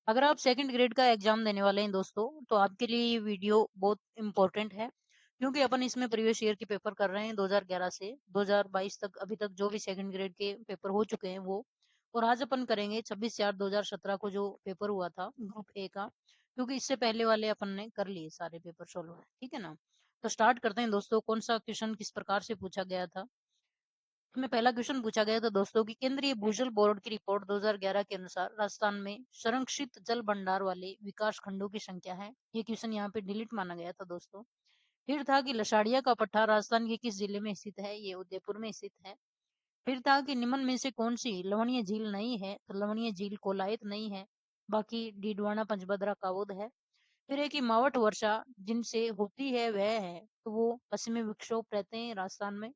अगर आप second grade का एग्जाम देने वाले हैं दोस्तों, तो आपके लिए ये वीडियो बहुत इम्पोर्टेंट है, क्योंकि अपन इसमें प्रीवियस ईयर के पेपर कर रहे हैं 2011 से 2022 तक। अभी तक जो भी सेकंड ग्रेड के पेपर हो चुके हैं वो, और आज अपन करेंगे 26/4/2017 को जो पेपर हुआ था ग्रुप ए का, क्योंकि इससे पहले वाले अपन ने कर लिए सारे पेपर सोल्व। ठीक है ना? तो स्टार्ट करते हैं दोस्तों। कौन सा क्वेश्चन किस प्रकार से पूछा गया था? में पहला क्वेश्चन पूछा गया था दोस्तों कि केंद्रीय भूजल बोर्ड की रिपोर्ट 2011 के अनुसार राजस्थान में संरक्षित जल भंडार वाले विकास खंडों की संख्या है। ये क्वेश्चन यहाँ पे डिलीट माना गया था दोस्तों। फिर था कि लसाड़िया का पट्टा राजस्थान के किस जिले में स्थित है? ये उदयपुर में स्थित है। फिर था कि निम्न में से कौन सी लवणीय झील नहीं है? तो लवणीय झील कोलायत नहीं है, बाकी डीडवाना पंचभद्रा कावोद है। फिर है कि मावट वर्षा जिनसे होती है वह है, तो वो पश्चिमी विक्षोभ रहते हैं राजस्थान में।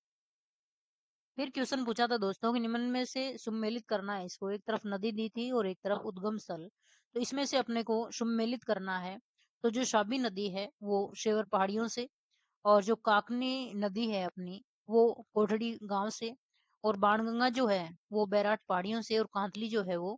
फिर क्वेश्चन पूछा था दोस्तों कि निम्न में से सुमेलित करना है इसको। एक तरफ नदी दी थी और एक तरफ उद्गम स्थल, तो इसमें से अपने को सुमेलित करना है। तो जो शाबी नदी है वो शेवर पहाड़ियों से, और जो काकनी नदी है अपनी वो कोठड़ी गांव से, और बाणगंगा जो है वो बैराट पहाड़ियों से, और कांतली जो है वो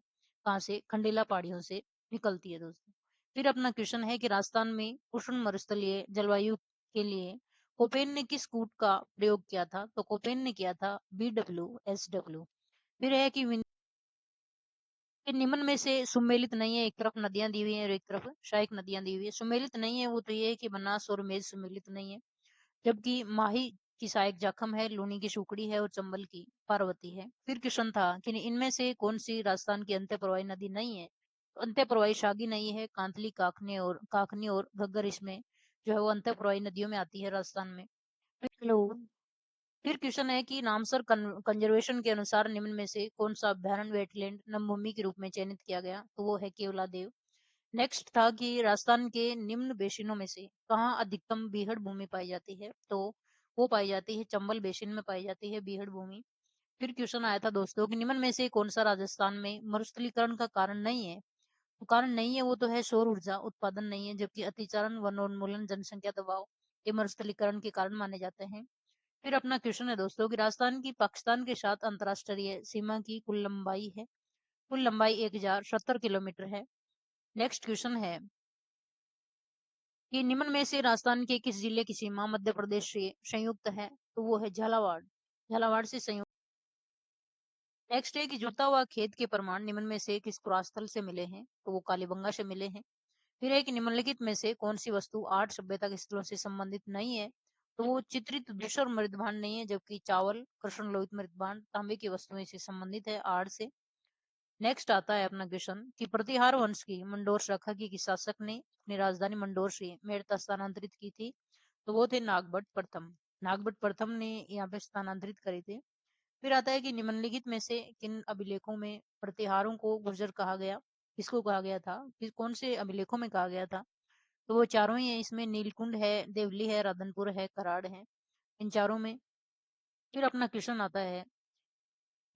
कहाँ से? खंडेला पहाड़ियों से निकलती है दोस्तों। फिर अपना क्वेश्चन है कि राजस्थान में उष्ण मरुस्थलीय जलवायु के लिए कोपेन ने किस कूट का प्रयोग किया था? तो कोपेन ने किया था BWSW। फिर है कि निम्न में से सुमेलित नहीं है। एक तरफ नदियां दी हुई हैं और एक तरफ सहायक नदियां दी हुई है। सुमेलित नहीं है वो तो ये है कि बनास और मेज सुमेलित नहीं है, जबकि माही की सहायक जाखम है, लूनी की सुकड़ी है, और चंबल की पार्वती है। फिर क्वेश्चन था कि इनमें से कौन सी राजस्थान की अंत्य प्रवाही नदी नहीं है? तो अंत्य प्रवाही शागी नहीं है, कांतली काकनी और घग्गर इसमें जो है वो अंत्य प्रवाही नदियों में आती है राजस्थान में। हेलो। फिर क्वेश्चन है कि नामसर कंजर्वेशन के अनुसार निम्न में से कौन सा अभ्यारण्य वेटलैंड नमभूमि के रूप में चयनित किया गया? तो वो है केवलादेव। नेक्स्ट था कि राजस्थान के निम्न बेसिनों में से कहाँ अधिकतम बीहड़ भूमि पाई जाती है? तो वो पाई जाती है चंबल बेसिन में पाई जाती है बीहड़ भूमि। फिर क्वेश्चन आया था दोस्तों कि निम्न में से कौन सा राजस्थान में मरुस्थलीकरण का कारण नहीं है? तो कारण नहीं है वो तो है सौर ऊर्जा उत्पादन नहीं है, जबकि अतिचारण, वनोन्मूलन, जनसंख्या दबाव ये मरुस्थलीकरण के कारण माने जाते हैं। फिर अपना क्वेश्चन है दोस्तों कि राजस्थान की पाकिस्तान के साथ अंतरराष्ट्रीय सीमा की कुल लंबाई है। कुल लंबाई 1070 किलोमीटर है। नेक्स्ट क्वेश्चन है कि निम्न में से राजस्थान के किस जिले की सीमा मध्य प्रदेश से संयुक्त है? तो वो है झालावाड़। झालावाड़ से संयुक्त। नेक्स्ट है कि जुड़ता हुआ खेत के प्रमाण निम्न में से किस पुरास्थल से मिले हैं? तो वो कालीबंगा से मिले हैं। फिर है कि निम्नलिखित में से कौन सी वस्तु 8 सभ्यता के स्थलों से संबंधित नहीं है? तो वो चित्रित धूसर मृदभांड नहीं है, जबकि चावल, कृष्ण लोहित मृदभांड तांबे की वस्तुएं से संबंधित है आड़ से। नेक्स्ट आता है अपना क्वेश्चन कि प्रतिहार वंश की मंडोर शाखा की किस शासक ने अपनी राजधानी मंडोर से मेड़ता स्थानांतरित की थी? तो वो थे नागभट्ट प्रथम। नागभट्ट प्रथम ने यहाँ पे स्थानांतरित करे थे। फिर आता है कि निम्नलिखित में से किन अभिलेखों में प्रतिहारों को गुर्जर कहा गया? किसको कहा गया था? किस कौन से अभिलेखों में कहा गया था? तो वो चारों ही है इसमें। नीलकुंड है, देवली है, राधनपुर है, कराड़ है, इन चारों में। फिर अपना क्वेश्चन आता है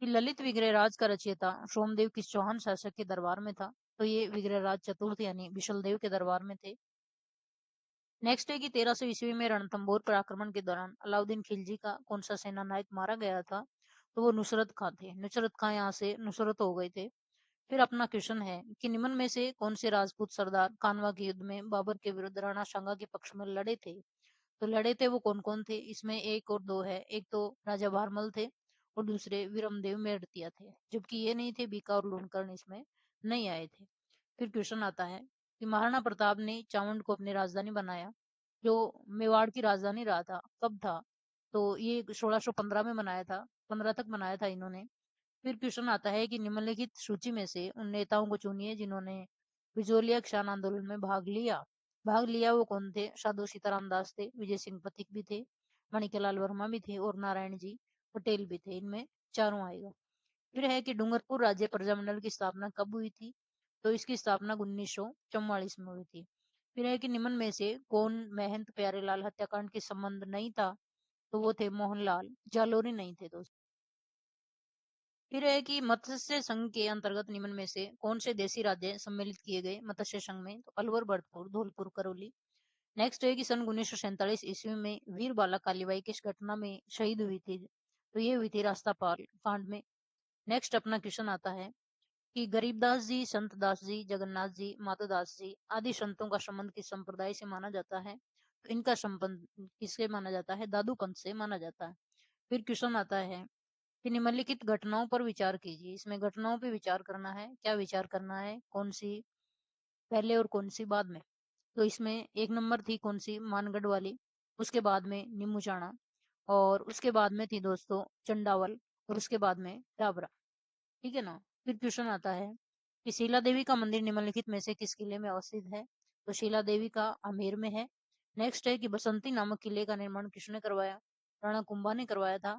कि ललित विग्रहराज का रचयिता सोमदेव किस चौहान शासक के दरबार में था? तो ये विग्रहराज चतुर्थ यानी विशलदेव के दरबार में थे। नेक्स्ट है कि 1300 ईस्वी में रणथंभौर पर आक्रमण के दौरान अलाउद्दीन खिलजी का कौन सा सेना नायक मारा गया था? तो वो नुसरत खां थे। नुसरत खां यहाँ से नुसरत हो गए थे। फिर अपना क्वेश्चन है कि निम्न में से कौन से राजपूत सरदार कानवा के युद्ध में बाबर के विरुद्ध राणा सांगा के पक्ष में लड़े थे? तो लड़े थे वो कौन कौन थे? इसमें एक और दो है। एक तो राजा भारमल थे और दूसरे विरमदेव मेड़तिया थे, जबकि ये नहीं थे बीका और लूणकरण इसमें नहीं आए थे। फिर क्वेश्चन आता है कि महाराणा प्रताप ने चावंड को अपनी राजधानी बनाया, जो मेवाड़ की राजधानी रहा था, कब था? तो ये 1615 में बनाया था, 15 तक बनाया था इन्होंने। फिर क्वेश्चन आता है कि निम्नलिखित सूची में से उन नेताओं को चुनिए जिन्होंने बिजोलिया किसान आंदोलन में भाग लिया। भाग लिया वो कौन थे? साधु सीताराम दास थे, विजय सिंह पथिक भी थे, माणिक्यलाल वर्मा भी थे, और नारायण जी पटेल भी थे। इनमें चारों आएगा। फिर है कि डूंगरपुर राज्य प्रजामंडल की स्थापना कब हुई थी? तो इसकी स्थापना 1944 में हुई थी। फिर है कि निम्न में से कौन महंत प्यारेलाल हत्याकांड के संबंध नहीं था? तो वो थे मोहनलाल जालोरी नहीं थे दोस्तों। फिर है कि मत्स्य संघ के अंतर्गत निम्न में से कौन से देशी राज्य सम्मिलित किए गए मत्स्य संघ में? तो अलवर, भरतपुर, धौलपुर, करौली। नेक्स्ट है कि सन 1947 ईस्वी में वीर बाला कालीबाई किस घटना में शहीद हुई थी? तो ये हुई थी रास्ता पाल कांड में। नेक्स्ट अपना क्वेश्चन आता है कि गरीबदास जी, संत दास जी, जगन्नाथ जी, माता दास जी आदि संतों का संबंध किस संप्रदाय से माना जाता है? तो इनका संबंध किससे माना जाता है? दादू पंथ से माना जाता है। फिर क्वेश्चन आता है कि निम्नलिखित घटनाओं पर विचार कीजिए। इसमें घटनाओं पे विचार करना है। क्या विचार करना है? कौन सी पहले और कौन सी बाद में? तो इसमें एक नंबर थी कौन सी? मानगढ़ वाली। उसके बाद में नीमूचाणा और उसके बाद में थी दोस्तों चंडावल और उसके बाद में डाबरा। ठीक है ना? फिर क्वेश्चन आता है कि शीला देवी का मंदिर निम्नलिखित में से किस किले में अवस्थित है? तो शीला देवी का आमेर में है। नेक्स्ट है कि बसंती नामक किले का निर्माण किसने करवाया? राणा कुंभा ने करवाया था।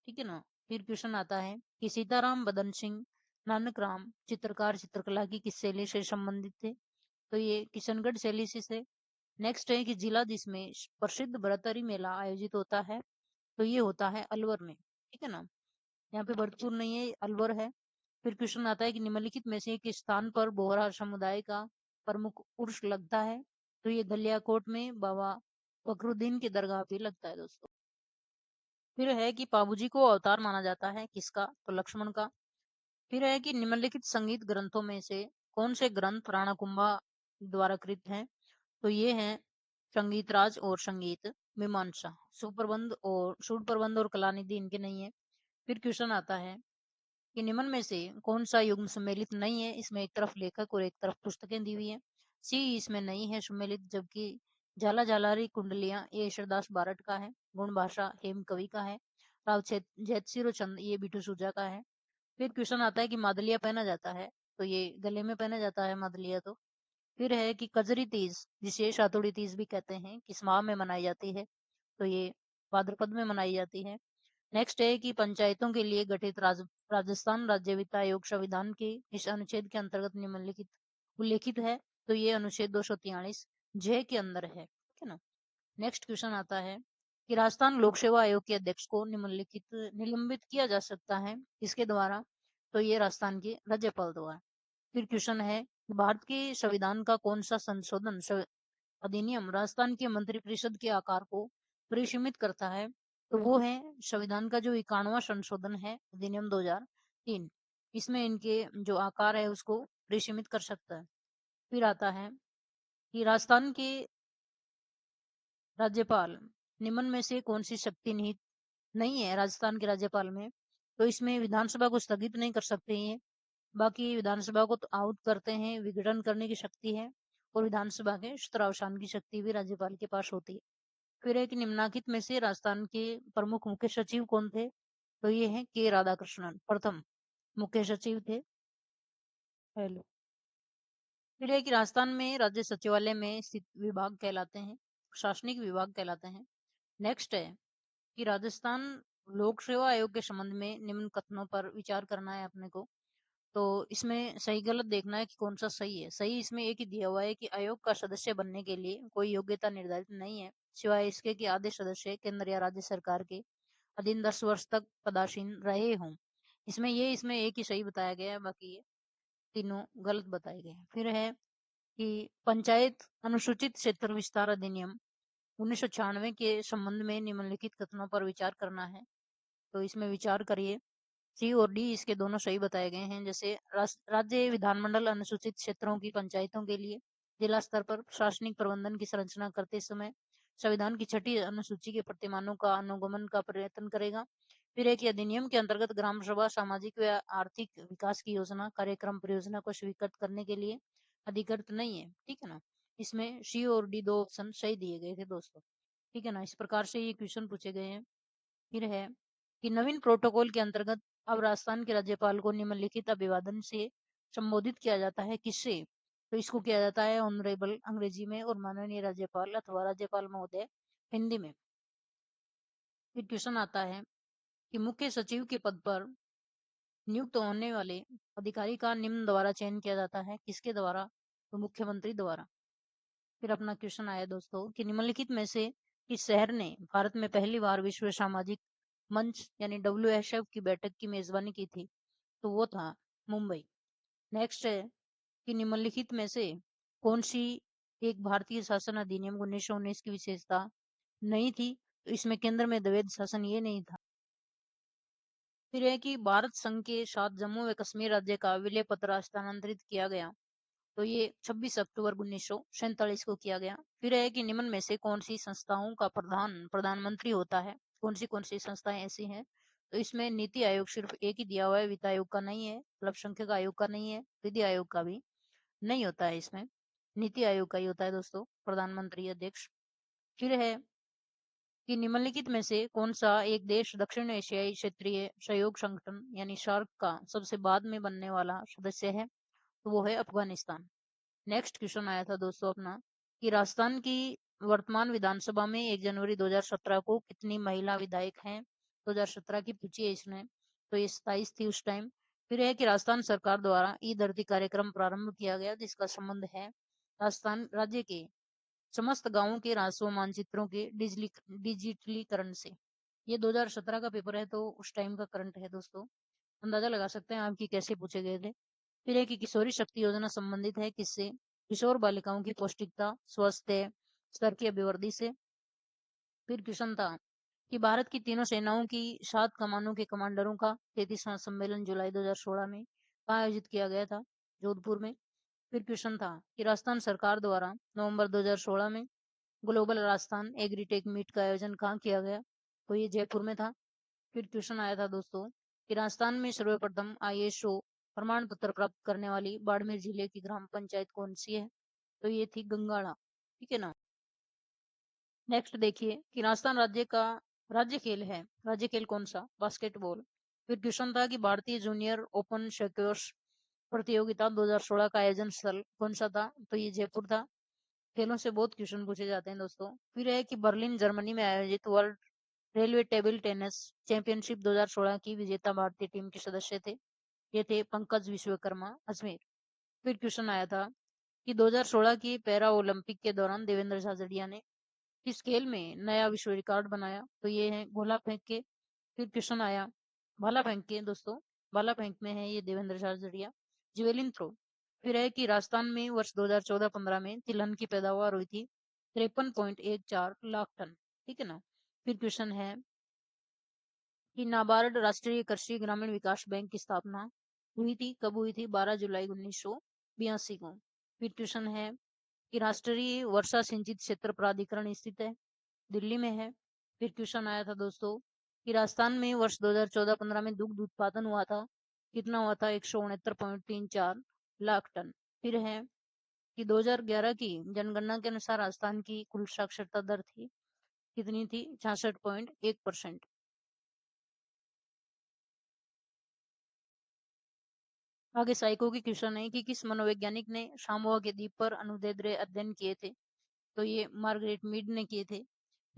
ठीक है ना? फिर क्वेश्चन आता है कि सीताराम बदन सिंह नानक राम चित्रकार चित्रकला की किस शैली से संबंधित थे? तो ये किशनगढ़ शैली से थे। नेक्स्ट है कि जिला जिसमें प्रसिद्ध बृहत्तरी मेला आयोजित होता है तो ये होता है अलवर में। ठीक है ना? यहाँ पे भरतपुर नहीं है, अलवर है। फिर क्वेश्चन आता है कि निम्नलिखित में से किस स्थान पर बोहरा समुदाय का प्रमुख उर्स लगता है? तो ये गलियाकोट में बाबा फखरुद्दीन की दरगाह पे लगता है दोस्तों। फिर है कि पाबूजी को अवतार माना जाता है किसका? तो लक्ष्मण का। फिर है कि निम्नलिखित संगीत ग्रंथों में से कौन से ग्रंथ राणा कुंभा द्वारा कृत हैं? तो ये हैं संगीत राज और संगीत मीमांसा। सुर प्रबंध और कलानिधि इनके नहीं है। फिर क्वेश्चन आता है कि निम्न में से कौन सा युग्म सम्मिलित नहीं है? इसमें एक तरफ लेखक और एक तरफ पुस्तकें दी हुई है। सी इसमें नहीं है सम्मिलित, जबकि झाला झालारी कुंडलियां ये ईश्वरदास बारट का है। गुण भाषा हेम कवि का है। राव जैतसिरो चंद ये बिटू सुजा का है। फिर क्वेश्चन आता है कि मादलिया पहना जाता है तो ये गले में पहना जाता है मादलिया। तो फिर है कि कजरी तीज जिसे शातुड़ी तीज भी कहते हैं किस माह में मनाई जाती है? तो ये भाद्रपद में मनाई जाती है। नेक्स्ट है कि पंचायतों के लिए गठित राजस्थान राज्य वित्त आयोग संविधान के इस अनुच्छेद के अंतर्गत निम्नलिखित उल्लेखित है? तो ये अनुच्छेद 243 जे के अंदर है। ठीक है ना? नेक्स्ट क्वेश्चन आता है कि राजस्थान लोक सेवा आयोग के अध्यक्ष को निम्नलिखित निलंबित किया जा सकता है किसके द्वारा? तो ये राजस्थान के राज्यपाल द्वारा। फिर क्वेश्चन है भारत के संविधान का कौन सा संशोधन अधिनियम राजस्थान के मंत्रिपरिषद के आकार को परिसीमित करता है? तो वो है संविधान का जो 91वां संशोधन है अधिनियम 2003। इसमें इनके जो आकार है उसको परिसीमित कर सकता है। फिर आता है कि राजस्थान के राज्यपाल निम्न में से कौन सी शक्ति निहित नहीं है राजस्थान के राज्यपाल में? तो इसमें विधानसभा को स्थगित नहीं कर सकते हैं, बाकी विधानसभा को तो आहूत करते हैं, विघटन करने की शक्ति है और विधानसभा के शस्त्रावसान की शक्ति भी राज्यपाल के पास होती है। फिर एक निम्नलिखित में से राजस्थान के प्रमुख मुख्य सचिव कौन थे? तो ये है के राधाकृष्णन प्रथम मुख्य सचिव थे। हेलो। फिर है कि राजस्थान में राज्य सचिवालय में स्थित विभाग कहलाते हैं, प्रशासनिक विभाग कहलाते हैं। नेक्स्ट है कि राजस्थान लोक सेवा आयोग के संबंध में निम्न कथनों पर विचार करना है अपने को। तो इसमें सही गलत देखना है कि कौन सा सही है। सही इसमें एक ही दिया हुआ है कि आयोग का सदस्य बनने के लिए कोई योग्यता निर्धारित नहीं है सिवाय इसके कि आधे सदस्य केंद्र या राज्य सरकार के अधीन 10 वर्ष तक पदासीन रहे हों। इसमें एक ही सही बताया गया है, बाकी ये तीनों गलत बताए गए हैं। फिर है कि पंचायत अनुसूचित क्षेत्र विस्तार अधिनियम 1996 के संबंध में निम्नलिखित कथनों पर विचार करना है। तो इसमें विचार करिए। सी और डी इसके दोनों सही बताए गए हैं। जैसे राज्य विधानमंडल अनुसूचित क्षेत्रों की पंचायतों के लिए जिला स्तर पर प्रशासनिक प्रबंधन की संरचना करते समय संविधान की छठी अनुसूची के प्रतिमानों का अनुगमन का प्रयत्न करेगा। फिर एक अधिनियम के अंतर्गत ग्राम सभा सामाजिक व आर्थिक विकास की योजना कार्यक्रम परियोजना को स्वीकृत करने के लिए अधिकृत नहीं है। ठीक है ना? इसमें सी और डी दो ऑप्शन सही दिए गए थे दोस्तों। ठीक है ना? इस प्रकार से ये क्वेश्चन पूछे गए हैं। फिर है कि नवीन प्रोटोकॉल के अंतर्गत अब राजस्थान के राज्यपाल को निम्नलिखित अभिवादन से संबोधित किया जाता है किससे? तो इसको किया जाता है ऑनरेबल अंग्रेजी में और माननीय राज्यपाल अथवा राज्यपाल महोदय हिंदी में। फिर क्वेश्चन आता है कि मुख्य सचिव के पद पर नियुक्त होने वाले अधिकारी का निम्न द्वारा चयन किया जाता है किसके द्वारा? तो मुख्यमंत्री द्वारा। फिर अपना क्वेश्चन आया दोस्तों कि निम्नलिखित में से किस शहर ने भारत में पहली बार विश्व सामाजिक मंच यानी WHF की बैठक की मेजबानी की थी? तो वो था मुंबई। नेक्स्ट है कि निम्नलिखित में से कौन सी एक भारतीय शासन अधिनियम 1919 की विशेषता नहीं थी? तो इसमें केंद्र में द्वैध शासन ये नहीं था। फिर है कि भारत संघ के साथ जम्मू व कश्मीर राज्य का विलय पत्र हस्तांतरित किया गया, तो ये 26 अक्टूबर 1947 को किया गया। फिर है कि निम्न में से कौन सी संस्थाओं का प्रधानमंत्री होता है, कौन सी संस्थाएं ऐसी हैं, तो इसमें नीति आयोग सिर्फ एक ही दिया हुआ है, वित्त आयोग का नहीं है, अल्पसंख्यक आयोग का नहीं है, विधि आयोग का भी नहीं होता है, इसमें नीति आयोग का ही होता है दोस्तों प्रधानमंत्री अध्यक्ष। फिर है कि निम्नलिखित में से कौन सा एक देश दक्षिण एशियाई क्षेत्रीय सहयोग संगठन यानी सार्क का सबसे बाद में बनने वाला सदस्य है, तो वो है अफगानिस्तान। नेक्स्ट क्वेश्चन आया था दोस्तों अपना कि राजस्थान की वर्तमान विधानसभा में 1 जनवरी 2017 को कितनी महिला विधायक हैं, 2017 की पूछी है इसने, तो ये 27 थी उस टाइम। फिर है कि राजस्थान सरकार द्वारा ई धरती कार्यक्रम प्रारंभ किया गया, जिसका संबंध है राजस्थान राज्य के समस्त गांवों के राजस्व मानचित्रों के डिजिटलीकरण से। ये 2017 का पेपर है, तो उस टाइम का करंट है दोस्तों, अंदाजा लगा सकते हैं आपकी कैसे पूछे गए थे। फिर है कि किशोरी शक्ति योजना संबंधित है किससे, किशोर बालिकाओं की पौष्टिकता स्वास्थ्य स्तर की अभिवृद्धि से। फिर क्वेश्चन था कि भारत की तीनों सेनाओं की 7 कमानों के कमांडरों का 33वां सम्मेलन जुलाई 2016 में कहाँ आयोजित किया गया था, जोधपुर में। फिर क्वेश्चन था कि राजस्थान सरकार द्वारा नवंबर 2016 में ग्लोबल राजस्थान एग्रीटेक मीट का आयोजन कहाँ किया गया, तो ये जयपुर में था। फिर क्वेश्चन आया था दोस्तों कि राजस्थान में सर्वप्रथम ISO प्रमाण पत्र प्राप्त करने वाली बाड़मेर जिले की ग्राम पंचायत कौन सी है, तो ये थी गंगाड़ा, ठीक है ना। नेक्स्ट देखिए कि राजस्थान राज्य का राज्य खेल है, राज्य खेल कौन सा, बास्केटबॉल। फिर क्वेश्चन था कि भारतीय जूनियर ओपन स्क्वैश प्रतियोगिता 2016 का आयोजन स्थल कौन सा था, तो ये जयपुर था। खेलों से बहुत क्वेश्चन पूछे जाते हैं दोस्तों। फिर है कि बर्लिन जर्मनी में आयोजित world railway table tennis championship 2016 की विजेता भारतीय टीम के सदस्य थे, ये थे पंकज विश्वकर्मा अजमेर। फिर क्वेश्चन आया था कि 2016 की पैरा ओलंपिक के दौरान देवेंद्र झाझड़िया ने किस खेल में नया विश्व रिकॉर्ड बनाया, तो ये है गोला फेंक के। फिर क्वेश्चन आया भाला फेंक के दोस्तों, भाला फेंक में है ये देवेंद्र झाझड़िया। जिवेलिन थ्रो। फिर है कि राजस्थान में वर्ष 2014-15 में तिलहन की पैदावार हुई थी 53.14 लाख टन, ठीक है ना। फिर क्वेश्चन है कि नाबार्ड राष्ट्रीय कृषि ग्रामीण विकास बैंक की स्थापना हुई थी, कब हुई थी, 12 जुलाई 1982 को। फिर क्वेश्चन है कि राष्ट्रीय वर्षा सिंचित क्षेत्र प्राधिकरण स्थित है, दिल्ली में है। फिर क्वेश्चन आया था दोस्तों कि राजस्थान में वर्ष 2014-15 में दुग्ध उत्पादन हुआ था, कितना हुआ था, 169.34 लाख टन। फिर है कि 2011 की जनगणना के अनुसार राजस्थान की कुल साक्षरता दर थी, कितनी थी, 66.1%। आगे साइको की क्वेश्चन है कि किस मनोवैज्ञानिक ने सामोआ के द्वीप पर अनुदैर्ध्य अध्ययन किए थे, तो ये मार्गरेट मीड ने किए थे।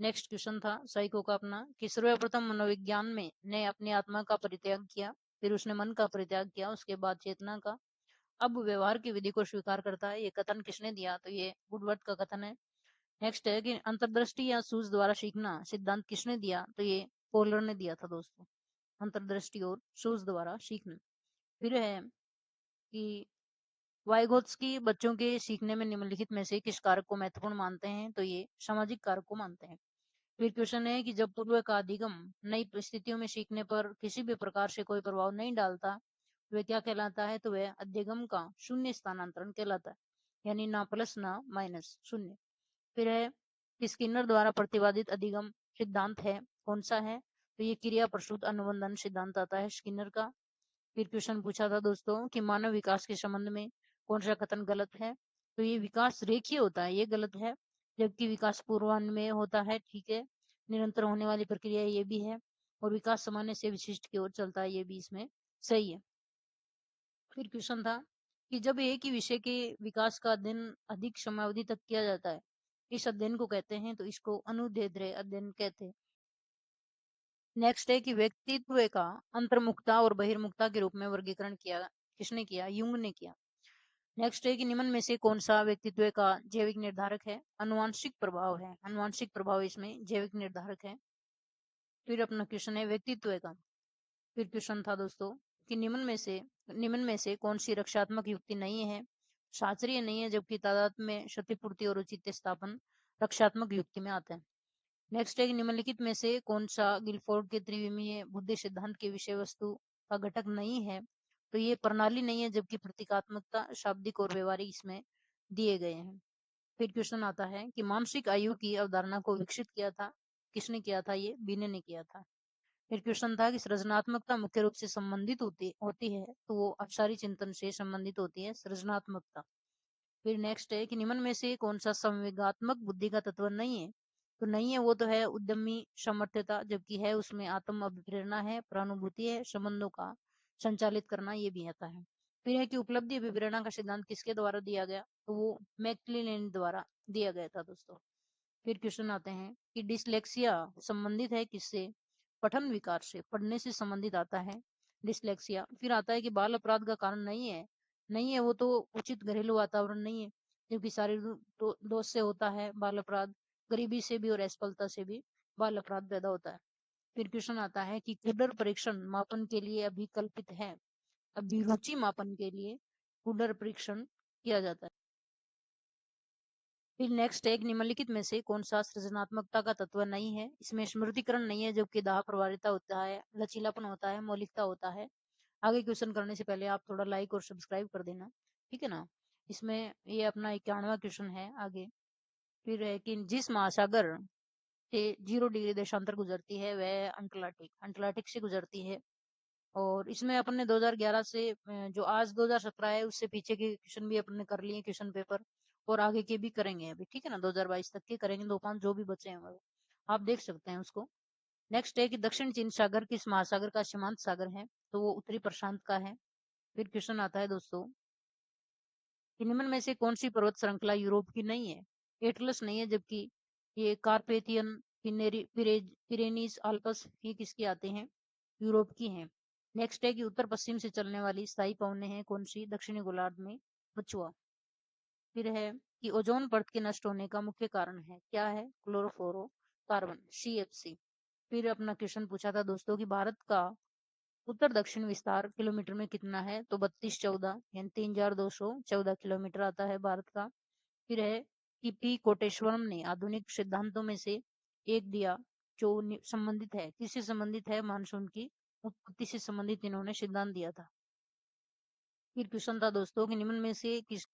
नेक्स्ट क्वेश्चन था साइको का अपना कि सर्वप्रथम मनोविज्ञान में ने अपनी आत्मा का परित्याग किया, फिर उसने मन का परित्याग किया, उसके बाद चेतना का, अब व्यवहार की विधि को स्वीकार करता है, ये कथन किसने दिया, तो ये वुडवर्ड का कथन है। नेक्स्ट है कि अंतर्दृष्टि या सूझ द्वारा सीखना सिद्धांत किसने दिया, तो ये पोलर ने दिया था दोस्तों, अंतर्दृष्टि और सूझ द्वारा सीखना। फिर है कि वाइगोत्स्की बच्चों के सीखने में निम्नलिखित में से किस कारक को महत्वपूर्ण मानते हैं, तो ये सामाजिक कारक को मानते हैं। फिर क्वेश्चन है कि जब पूर्व का अधिगम नई परिस्थितियों में सीखने पर किसी भी प्रकार से कोई प्रभाव नहीं डालता, वह क्या कहलाता है, तो वह अध्यगम का शून्य स्थानांतरण कहलाता है, यानी ना प्लस ना माइनस, शून्य। फिर है कि स्किनर द्वारा प्रतिपादित अधिगम सिद्धांत है, कौन सा है, तो ये क्रिया प्रसूत अनुबंधन सिद्धांत आता है स्किनर का। फिर क्वेश्चन पूछा था दोस्तों कि मानव विकास के संबंध में कौन सा कथन गलत है, तो ये विकास रेखीय होता है, ये गलत है, जबकि विकास पूर्वान्वय होता है, ठीक है, निरंतर होने वाली प्रक्रिया ये भी है, और विकास सामान्य से विशिष्ट की ओर चलता है, ये भी इसमें सही है। फिर क्वेश्चन था कि जब एक ही विषय के विकास का अध्ययन अधिक समयावधि तक किया जाता है, इस अध्ययन को कहते हैं, तो इसको अनुदैर्ध्य अध्ययन कहते हैं। नेक्स्ट है कि व्यक्तित्व का अंतर्मुखता और बहिर्मुखता के रूप में वर्गीकरण किया, किसने किया, युंग ने किया। नेक्स्ट है कि निम्न में से कौन सा व्यक्तित्व का जैविक निर्धारक है, अनुवांशिक प्रभाव है, अनुवांशिक प्रभाव इसमें जैविक निर्धारक है। फिर अपना क्वेश्चन है व्यक्तित्व का। फिर क्वेश्चन था दोस्तों कि निम्न में से कौन सी रक्षात्मक युक्ति नहीं है, शास्त्रीय नहीं है, जबकि तादाद में क्षतिपूर्ति और उचित स्थापन रक्षात्मक युक्ति में आते हैं। नेक्स्ट है कि निम्नलिखित में से कौन सा गिलफोर्ड के त्रिविमीय बुद्धि सिद्धांत की विषय वस्तु का घटक नहीं है? तो ये प्रणाली नहीं है, जबकि प्रतीकात्मकता, शाब्दिक और व्यवहारिक इसमें दिए गए हैं। फिर क्वेश्चन आता है कि मानसिक आयु की अवधारणा को विकसित किया था, किसने किया था? ये बिने ने किया था। फिर क्वेश्चन था कि सृजनात्मकता मुख्य रूप से संबंधित होती है, तो वो अपसारी चिंतन से संबंधित होती है सृजनात्मकता। फिर नेक्स्ट है कि निम्न में से कौन सा संवेगात्मक बुद्धि का तत्व नहीं है? तो नहीं है वो तो है उद्यमी सामर्थ्यता, जबकि है उसमें आत्म अभिप्रेरणा है, प्रानुभूति है, संबंधों का संचालित करना, ये भी आता है। फिर है कि उपलब्धि अभिप्रेरणा का सिद्धांत किसके द्वारा दिया गया? तो वो मैक्लेलेन द्वारा दिया गया था दोस्तों। फिर क्वेश्चन आते हैं कि डिसलेक्सिया संबंधित है किससे? पठन विकार से, पढ़ने से संबंधित आता है डिसलेक्सिया। फिर आता है कि बाल अपराध का कारण नहीं है। नहीं है वो तो उचित घरेलू वातावरण नहीं है, क्योंकि शारीरिक दोष से होता है बाल अपराध, गरीबी से भी और असफलता से भी बाल अपराध पैदा होता है। फिर क्वेश्चन आता है कि कुडर परीक्षण मापन के लिए अभिकल्पित है, अभिरुचि मापन के लिए कुडर परीक्षण किया जाता है। फिर नेक्स्ट एक निम्नलिखित में से कौन सा सृजनात्मकता का तत्व नहीं है? इसमें स्मृतिकरण नहीं है, जबकि दाह प्रभाविता होता है, लचीलापन होता है, मौलिकता होता है। आगे क्वेश्चन करने से पहले आप थोड़ा लाइक और सब्सक्राइब कर देना, ठीक है ना। इसमें ये अपना 91वां क्वेश्चन है आगे। फिर है कि जिस महासागर से 0 डिग्री देशांतर गुजरती है वह अंटार्कटिक से गुजरती है। और इसमें अपन ने 2011 से जो आज 2017 है उससे पीछे के क्वेश्चन भी अपन ने कर लिए क्वेश्चन पेपर, और आगे के भी करेंगे अभी, ठीक है ना। 2022 तक के करेंगे, 2-5 जो भी बचे हैं वो आप देख सकते हैं उसको। नेक्स्ट है कि दक्षिण चीन सागर किस महासागर का सीमांत सागर है? तो वो उत्तरी प्रशांत का है। फिर क्वेश्चन आता है दोस्तों कि निम्न में से कौन सी पर्वत श्रृंखला यूरोप की नहीं है? एटलस नहीं है, जबकि ये कार्पेथियन, पिरेनीज, आल्प्स, ये किसकी आते हैं? यूरोप की हैं। नेक्स्ट है कि उत्तर पश्चिम से चलने वाली स्थायी पवनें हैं कौन सी? दक्षिणी गोलार्ध में पछुआ। फिर है कि ओजोन परत के नष्ट होने का मुख्य कारण है, क्या है? Chlorofluorocarbon, CFC। फिर अपना क्वेश्चन पूछा था दोस्तों कि भारत का उत्तर दक्षिण विस्तार किलोमीटर में कितना है? तो 3214 यानी 3214 किलोमीटर आता है भारत का। फिर है कि पी कोटेश्वरम ने आधुनिक सिद्धांतों में से एक दिया जो संबंधित है, किससे संबंधित है? मानसून की उत्पत्ति से संबंधित इन्होंने सिद्धांत दिया था। फिर क्वेश्चन था दोस्तों कि निम्न में से किस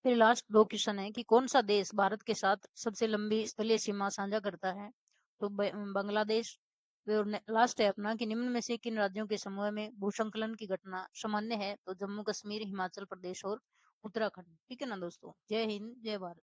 फिर लास्ट 2 क्वेश्चन है कि कौन सा देश भारत के साथ सबसे लंबी स्थलीय सीमा साझा करता है? तो बांग्लादेश। फिर लास्ट है अपना कि निम्न में से किन राज्यों के समूह में भूसंकलन की घटना सामान्य है? तो जम्मू कश्मीर, हिमाचल प्रदेश और उत्तराखंड, ठीक है ना दोस्तों। जय हिंद, जय भारत।